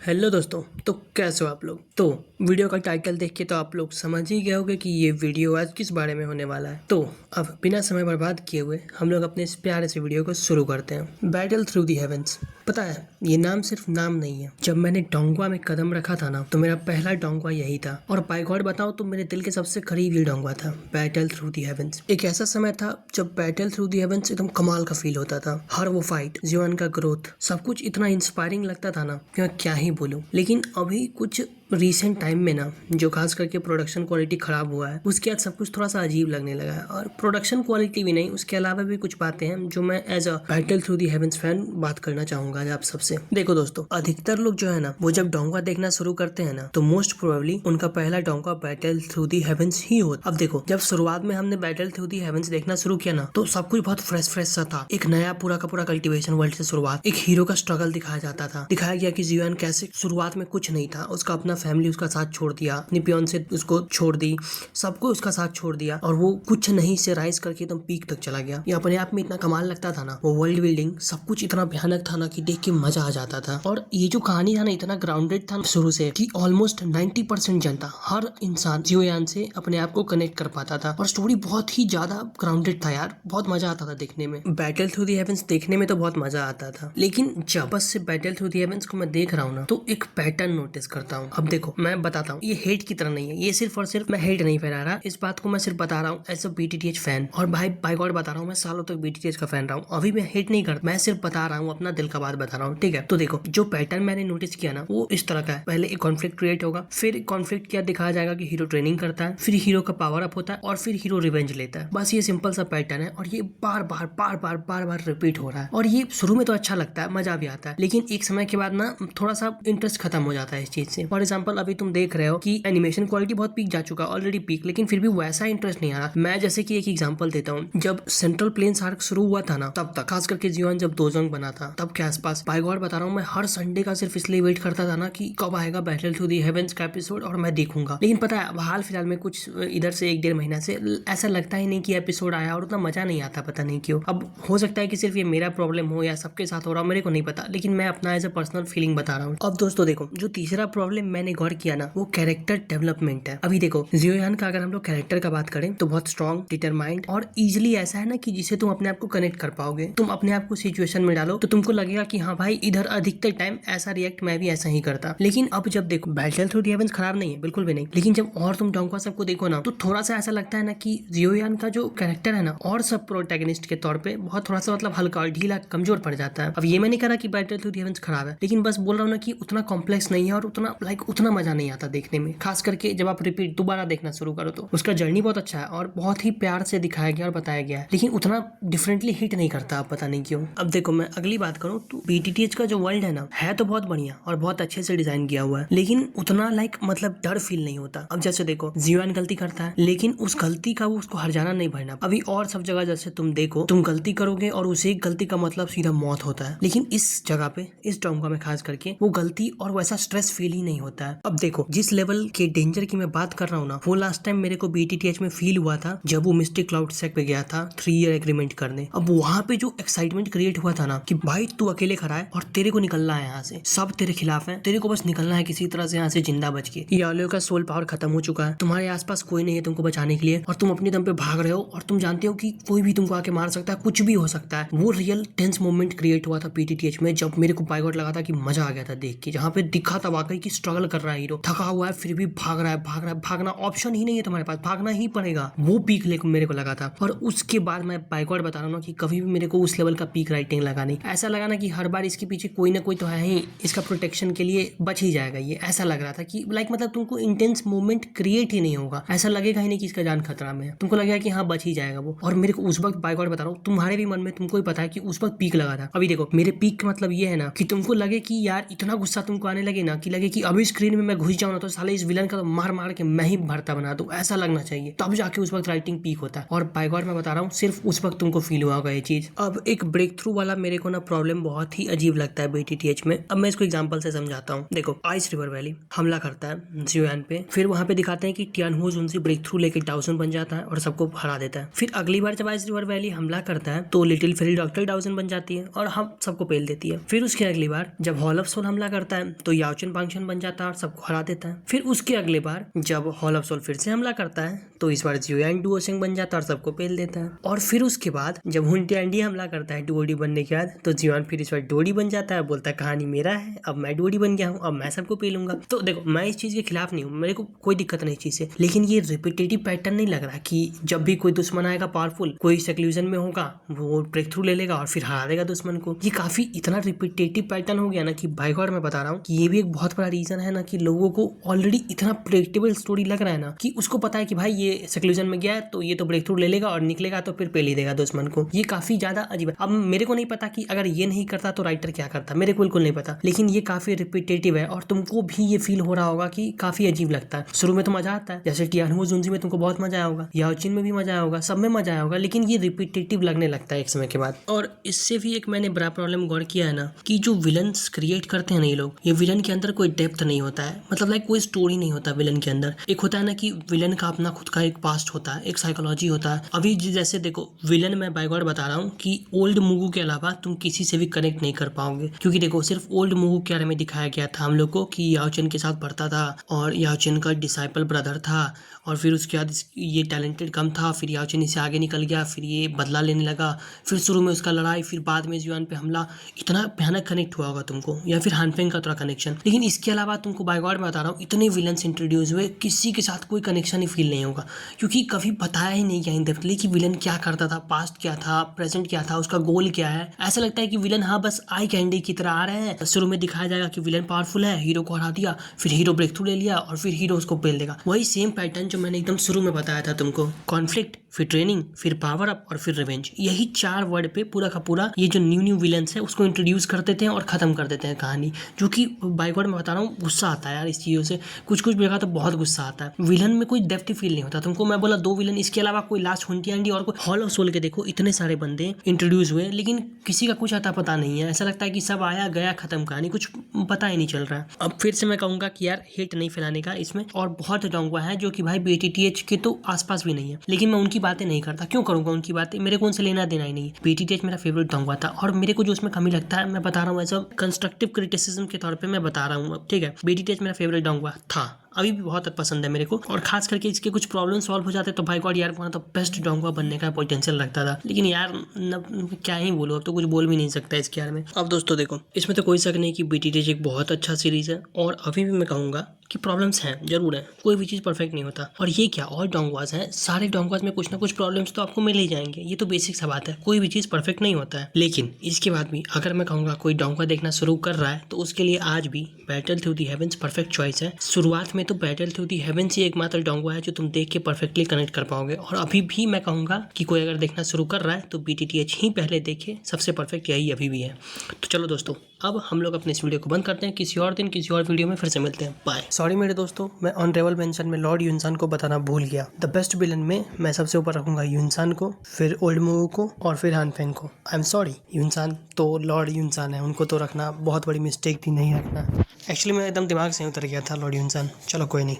Hello दोस्तों। तो कैसे हो आप लोग। तो वीडियो का टाइटल देख के तो आप लोग समझ ही गए होंगे कि ये वीडियो आज किस बारे में होने वाला है। तो अब बिना समय बर्बाद किए हुए हम लोग अपने इस प्यारे से वीडियो को शुरू करते हैं। Battle through the heaven's. पता है ये नाम सिर्फ नाम नहीं है। जब मैंने डोंगवा में कदम रखा था ना, तो मेरा पहला डोंगवा यही था। और बाय गॉड बताऊं तो मेरे दिल के सबसे करीब ये डोंगवा था, बैटल थ्रू दी हेवेंस। एक ऐसा समय था जब बैटल थ्रू दी हेवेंस एकदम कमाल का फील होता था। हर वो फाइट, जीवन का ग्रोथ, सब कुछ इतना इंस्पायरिंग लगता था ना कि मैं क्या ही बोलूं। लेकिन अभी कुछ रिसेंट टाइम में ना, जो खास करके प्रोडक्शन क्वालिटी खराब हुआ है, उसके बाद सब कुछ थोड़ा सा अजीब लगने लगा है। और प्रोडक्शन क्वालिटी भी नहीं, उसके अलावा भी कुछ बातें हैं जो मैं as a battle through the heavens fan बात करना चाहूंगा आज आप सबसे। देखो दोस्तों, अधिकतर लोग जो है ना, वो जब डोंगा देखना शुरू करते हैं ना, तो मोस्ट प्रोबेबली उनका पहला डोंगा बैटल थ्रू दी हेवेंस ही होता। अब देखो, जब शुरुआत में हमने बैटल थ्रू दी हेवेंस देखना शुरू किया ना, तो सब कुछ बहुत फ्रेश फ्रेश सा था। एक नया पूरा का पूरा कल्टीवेशन वर्ल्ड से शुरुआत, एक हीरो का स्ट्रगल दिखाया जाता था। दिखाया गया कि जियोन कैसे शुरुआत में कुछ नहीं था, उसका अपना फैमिली उसका साथ छोड़ दिया, अपनी पियोन से उसको छोड़ दी, सबको उसका साथ छोड़ दिया, और वो कुछ नहीं से राइज करके एकदम पीक तक चला गया। ये अपने आप में इतना कमाल लगता था ना, वो वर्ल्ड बिल्डिंग सब कुछ इतना भयानक था ना कि देख के मजा आ जाता था। और ये जो कहानी था ना, इतना ग्राउंडेड था शुरू से कि ऑलमोस्ट 90% जनता, हर इंसान जियोयान से अपने आप को कनेक्ट कर पाता था। और स्टोरी बहुत ही ज्यादा ग्राउंडेड था यार, बहुत मजा आता था देखने में। बैटल थ्रू दी हेवेंस देखने में तो बहुत मजा आता था, लेकिन जब बस से बैटल थ्रू दी हेवेंस को मैं देख रहा हूँ ना, तो एक पैटर्न नोटिस करता हूँ। अब देखो मैं बताता हूँ, ये हेट की तरह नहीं है, ये सिर्फ और सिर्फ मैं हेट नहीं फैला रहा, इस बात को मैं सिर्फ बता रहा हूँ एज अ बीटीटीएच फैन। और भाई बाय गॉड बता रहा हूँ, मैं सालों तक बीटीटीएच का फैन रहा हूँ, अभी मैं हेट नहीं करता, मैं सिर्फ बता रहा हूँ, अपना दिल का बात बता रहा हूँ, ठीक है। तो देखो, जो पैटर्न मैंने नोटिस किया ना, वो इस तरह का है। पहले एक कॉन्फ्लिक्ट क्रिएट होगा, फिर कॉन्फ्लिक्ट क्या दिखाया जाएगा कि हीरो ट्रेनिंग करता है, फिर हीरो का पावर अप होता है, और फिर हीरो रिवेंज लेता है। बस ये सिंपल सा पैटर्न है, और ये बार बार बार बार बार बार रिपीट हो रहा है। और ये शुरू में तो अच्छा लगता है, मजा भी आता है, लेकिन एक समय के बाद ना थोड़ा सा इंटरेस्ट खत्म हो जाता है इस चीज से। फॉर एग्जाम्पल, अभी तुम देख रहे हो कि एनिमेशन क्वालिटी बहुत पीक जा चुका है, ऑलरेडी पीक, लेकिन फिर भी वैसा इंटरेस्ट नहीं आ रहा। मैं जैसे कि एक एग्जांपल देता हूँ, जब सेंट्रल प्लेन्स आर्क शुरू हुआ था ना, तब तक खास करके जियोन जब दोजंग बना था, तब के आसपास बाय गॉड बता रहा हूँ, मैं हर संडे का सिर्फ इसलिए वेट करता था ना कि कब आएगा बैटल थ्रू दी हेवेंस का एपिसोड और मैं देखूंगा। लेकिन पता है, हाल फिलहाल में कुछ इधर से 1-1.5 महीना से ऐसा लगता ही नहीं कि एपिसोड आया, और उतना मजा नहीं आता, पता नहीं क्यों। अब हो सकता है कि सिर्फ ये मेरा प्रॉब्लम हो या सबके साथ हो रहा हो, मेरे को नहीं पता, लेकिन मैं अपना एज अ पर्सनल फीलिंग बता रहा हूँ। अब दोस्तों देखो, जो तीसरा प्रॉब्लम मैंने गौर किया ना, वो कैरेक्टर डेवलपमेंट है। अभी देखो, जियोयान का अगर हम लोग कैरेक्टर का बात करें तो बहुत स्ट्रॉन्ग, डिटरमाइंड और इजिली ऐसा है ना कि जिसे तुम अपने आप को कनेक्ट कर पाओगे। तुम अपने आप को सिचुएशन में डालो तो तुमको लगेगा कि हाँ भाई, इधर अधिकतर टाइम ऐसा रिएक्ट मैं भी ऐसा ही करता। लेकिन अब जब देखो, बैटल थ्रू दी हेवेंस खराब नहीं है, बिल्कुल भी नहीं, लेकिन जब और तुम डोंका सबको देखो ना, तो थोड़ा सा ऐसा लगता है ना कि जियोयान का जो कैरेक्टर है ना, और सब प्रोटैगनिस्ट के तौर पे बहुत थोड़ा सा मतलब हल्का और ढीला, कमजोर पड़ जाता है। अब ये मैं नहीं कह रहा कि बैटल थ्रू दी हेवेंस खराब है, लेकिन बस बोल रहा हूँ ना कि उतना कॉम्प्लेक्स नहीं है, और उतना उतना मजा नहीं आता देखने में। खास करके जब आप रिपीट दोबारा देखना शुरू करो तो उसका जर्नी बहुत अच्छा है और बहुत ही प्यार से दिखाया गया और बताया गया है, लेकिन उतना डिफरेंटली हिट नहीं करता, आप पता नहीं क्यों। अब देखो, मैं अगली बात करूँ तो बीटीटीएच का जो वर्ल्ड है ना, है तो बहुत बढ़िया और बहुत अच्छे से डिजाइन किया हुआ है, लेकिन उतना मतलब डर फील नहीं होता। अब जैसे देखो, जियोन गलती करता है, लेकिन उस गलती का वो उसको हर्जाना नहीं भरना। अभी और सब जगह जैसे तुम देखो, तुम गलती करोगे और उस एक गलती का मतलब सीधा मौत होता है, लेकिन इस जगह पे, इस डोंगा में खास करके, वो गलती और वैसा स्ट्रेस फील ही नहीं होता है। अब देखो, जिस लेवल के डेंजर की मैं बात कर रहा हूँ ना, वो लास्ट टाइम मेरे को बीटीटीएच में फील हुआ था जब वो मिस्टिक क्लाउड सेक पे गया था 3 ईयर एग्रीमेंट करने। अब वहां पे जो एक्साइटमेंट क्रिएट हुआ था ना कि भाई तू अकेले खड़ा है और तेरे को निकलना है यहाँ से, सब तेरे खिलाफ है, तेरे को बस निकलना है किसी तरह से यहाँ से जिंदा बच के। यालियो का सोल पावर खत्म हो चुका है, तुम्हारे आसपास कोई नहीं है तुमको बचाने के लिए, और तुम अपने दम पे भाग रहे हो, और तुम जानते हो कि कोई भी तुमको आके मार सकता है, कुछ भी हो सकता है। वो रियल टेंस मोमेंट क्रिएट हुआ था बीटीटीएच में, जब मेरे को बाय गॉड लगा था कि मजा आ गया था देख के, जहाँ पे दिखा था वाकई की स्ट्रगल कर रहा है हीरो, थका हुआ है फिर भी भाग रहा है, भागना ऑप्शन ही नहीं है तुम्हारे पास, भागना ही पड़ेगा। वो पीक मेरे को लगा था। और उसके बाद मैं बाय गॉड बता रहा हूँ ना कि कभी भी मेरे को उस लेवल का पीक राइटिंग लगा नहीं। ऐसा लगा ना कि हर बार इसके पीछे कोई ना कोई तो है ही, इसका प्रोटेक्शन के लिए बच ही जाएगा ये, ऐसा लग रहा था कि मतलब तुमको इंटेंस मूवमेंट क्रिएट ही नहीं होगा, ऐसा लगेगा ही नहीं कि इसका जान खतरा में है, तुमको लगेगा कि हाँ बच ही जाएगा वो। और मेरे को उस वक्त बाय गॉड बता रहा हूँ, तुम्हारे भी मन में, तुमको भी पता है कि उस वक्त पीक लगा था। अभी देखो, मेरे पीक का मतलब ये है ना कि तुमको लगे कि यार इतना गुस्सा तुमको आने लगे ना, कि लगे कि अब इस स्क्रीन में मैं घुस जाऊँ ना तो साले इस विलन का तो मार मार के मैं ही भरता बना दूं, ऐसा लगना चाहिए, तब जाके उस वक्त राइटिंग पीक होता है। और बाय गॉड मैं बता रहा हूँ सिर्फ उस वक्त तुमको फील हुआ होगा ये चीज। अब एक ब्रेक थ्रू वाला मेरे को ना प्रॉब्लम बहुत ही अजीब लगता है BTTH में। अब मैं इसको एग्जांपल से समझाता हूँ। देखो आइस रिवर वैली हमला करता है जियोन पे, फिर वहां पे दिखाते हैं कि टियानहू जुनसी ब्रेक थ्रू लेके डाउसन बन जाता है और सबको हरा देता है। फिर अगली बार जब आइस रिवर वैली हमला करता है तो लिटिल फेरी डॉक्टर डाउसन बन जाती है और हम सबको पेल देती है। फिर उसके अगली बार जब हॉल ऑफ सोल हमला करता है तो याओचन पांगशन बन जाता है और सबको हरा देता है। फिर उसके अगले बार जब हॉल ऑफ सोल फिर से हमला करता है तो इस बार जियोन डुओसेंग बन जाता है और सबको पेल देता है। और फिर उसके बाद जब हुनटियांडी हमला करता है डुओडी बनने के बाद तो जियोन फिर इस बार डोडी बन जाता है, बोलता है कहानी मेरा है, अब मैं डोडी बन गया हूँ, अब मैं सबको पेलूंगा। तो देखो मैं इस चीज के खिलाफ नहीं हूँ, मेरे को कोई दिक्कत नहीं चीज से, लेकिन ये रिपीटेटिव पैटर्न नहीं लग रहा कि जब भी कोई दुश्मन आएगा पावरफुल, कोई सक्लूजन में होगा वो ब्रेक थ्रू ले लेगा और फिर हरा देगा दुश्मन को। ये काफी इतना रिपीटेटिव पैटर्न हो गया ना कि भाई गॉड मैं बता रहा हूँ कि ये भी एक बहुत बड़ा रीजन है ना कि लोगों को ऑलरेडी इतना प्रेडिक्टेबल स्टोरी लग रहा है ना कि उसको पता है कि भाई ये सक्लूजन में गया है तो ये तो ब्रेक थ्रू ले लेगा और निकलेगा तो फिर पेल ही देगा दुश्मन को। ये काफी ज्यादा अजीब है। अब मेरे को नहीं पता कि अगर ये नहीं करता तो राइटर क्या करता, मेरे को बिल्कुल नहीं पता, लेकिन ये काफी रिपीटेटिव है और तुमको भी ये फील हो रहा होगा कि काफी अजीब लगता है। शुरू में तो मजा आता है, जैसे टियानहू जुनसी में तुमको बहुत मजा आया होगा, याओचिन में भी मजा आया होगा, सब में मजा आया होगा, लेकिन ये रिपीटेटिव लगने लगता है एक समय के बाद। और इससे भी एक मैंने बड़ा प्रॉब्लम गौर किया है ना कि जो विलन्स क्रिएट करते हैं ना ये लोग, ये विलन के अंदर कोई डेप्थ नहीं होता है, मतलब लाइक कोई स्टोरी नहीं होता विलन के अंदर। एक होता है ना कि विलन का अपना खुद का एक पास्ट होता है, एक साइकोलॉजी होता है। अभी जैसे देखो विलन मैं बाय गॉड बता रहा हूँ कि ओल्ड मुगु के अलावा तुम किसी से भी कनेक्ट नहीं कर पाओगे, क्योंकि देखो सिर्फ ओल्ड मुगु के बारे में दिखाया गया था हम लोग को कि याओचन के साथ पढ़ता था और याओचन का डिसाइपल ब्रदर था और फिर उसके बाद ये टैलेंटेड कम था, फिर याओचन इससे आगे निकल गया, फिर ये बदला लेने लगा, फिर शुरू में उसका लड़ाई, फिर बाद में जियोन पे हमला, इतना भयानक कनेक्ट हुआ होगा तुमको, या फिर हानफेंग का थोड़ा कनेक्शन। लेकिन इसके अलावा तुमको बाय गॉड मैं बता रहा हूँ इतने विलन्स इंट्रोड्यूस हुए, किसी के साथ कोई कनेक्शन ही फील नहीं होगा, क्योंकि कभी बताया ही नहीं गया इन डेप्थली कि विलन क्या करता था, पास्ट क्या था, प्रेजेंट क्या था, उसका गोल क्या है। ऐसा लगता है कि विलन हाँ बस आई कैंडी की तरह आ रहे हैं। शुरू में दिखाया जाएगा कि विलन पावरफुल है, हीरो को हरा दिया, फिर हीरो ब्रेक थ्रू ले लिया और फिर हीरो उसको पेल देगा। वही सेम पैटर्न जो मैंने एकदम शुरू में बताया था तुमको, कॉन्फ्लिक्ट, फिर ट्रेनिंग, फिर पावर अप और फिर रिवेंज, यही 4 वर्ड पे पूरा का पूरा ये जो न्यू विलन्स है उसको इंट्रोड्यूस कर देते हैं और खत्म कर देते हैं कहानी। जो कि बाय गॉड मैं बता रहा हूँ गुस्सा आता है यार इस चीजों से, कुछ कुछ जगह तो बहुत गुस्सा आता है। विलन में कोई डेप्थ फील नहीं होता तुमको। मैं बोला 2 विलन, इसके अलावा कोई लास्ट हुनटियांडी और कोई हॉल ऑफ सोल के देखो इतने सारे बंदे इंट्रोड्यूस हुए, लेकिन किसी का कुछ आता पता नहीं है। ऐसा लगता है कि सब आया गया खत्म कहानी, कुछ पता ही नहीं चल रहा है। अब फिर से मैं कहूंगा कि यार हेट नहीं फैलाने का इसमें, और बहुत डोंगवा है जो कि भाई BTTH के तो आसपास भी नहीं है, लेकिन मैं उनकी बातें नहीं करता। क्यों करूंगा उनकी बातें, मेरे को उनसे लेना देना ही नहीं है। BTTH मेरा फेवरेट डोंगवा था और मेरे को जो उसमें कमी लगता है मैं बता रहा हूँ, ऐसा कंस्ट्रक्टिव क्रिटिसिज्म के तौर पे मैं बता रहा हूँ, ठीक है। BTTH मेरा फेवरेट डोंगवा था, अभी भी बहुत पसंद है मेरे को, और खास करके इसके कुछ प्रॉब्लम सॉल्व हो जाते तो भाई गॉड यार वहाँ तो बेस्ट डोंगवा बनने का पोटेंशियल लगता था। लेकिन यार क्या ही बोलूँ, अब तो कुछ बोल भी नहीं सकता इसके बारे में। अब दोस्तों देखो इसमें तो कोई शक नहीं कि BTTH एक बहुत अच्छा सीरीज है, और अभी भी मैं कहूँगा कि प्रॉब्लम्स हैं, जरूर है, कोई भी चीज़ परफेक्ट नहीं होता। और ये क्या और डोंगवास हैं, सारे डोंगवास में कुछ ना कुछ प्रॉब्लम्स तो आपको मिल ही जाएंगे, ये तो बेसिक सा बात है, कोई भी चीज़ परफेक्ट नहीं होता है। लेकिन इसके बाद भी अगर मैं कहूँगा कोई डोंगवा देखना शुरू कर रहा है तो उसके लिए आज भी battle through the heaven's perfect choice है। शुरुआत में तो बैटल थ्रू दी हेवेंस ही एकमात्र डोंगवा है जो तुम देख के परफेक्टली कनेक्ट कर पाओगे, और अभी भी मैं कहूँगा कि कोई अगर देखना शुरू कर रहा है तो BTTH ही पहले देखे, सबसे परफेक्ट यही अभी भी है। तो चलो दोस्तों अब हम लोग अपने इस वीडियो को बंद करते हैं, किसी और दिन किसी और वीडियो में फिर से मिलते हैं, बाय। सॉरी मेरे दोस्तों, मैं ऑनरेबल मेंशन में लॉर्ड युनसान को बताना भूल गया। द बेस्ट विलन में मैं सबसे ऊपर रखूंगा युनसान को, फिर ओल्ड मुगु को और फिर हानफेंग को। आई एम सॉरी, युनसान तो लॉर्ड युनसान है, उनको तो रखना बहुत बड़ी मिस्टेक थी नहीं रखना। एक्चुअली मैं एकदम दिमाग से उतर गया था लॉर्ड युनसान, चलो कोई नहीं।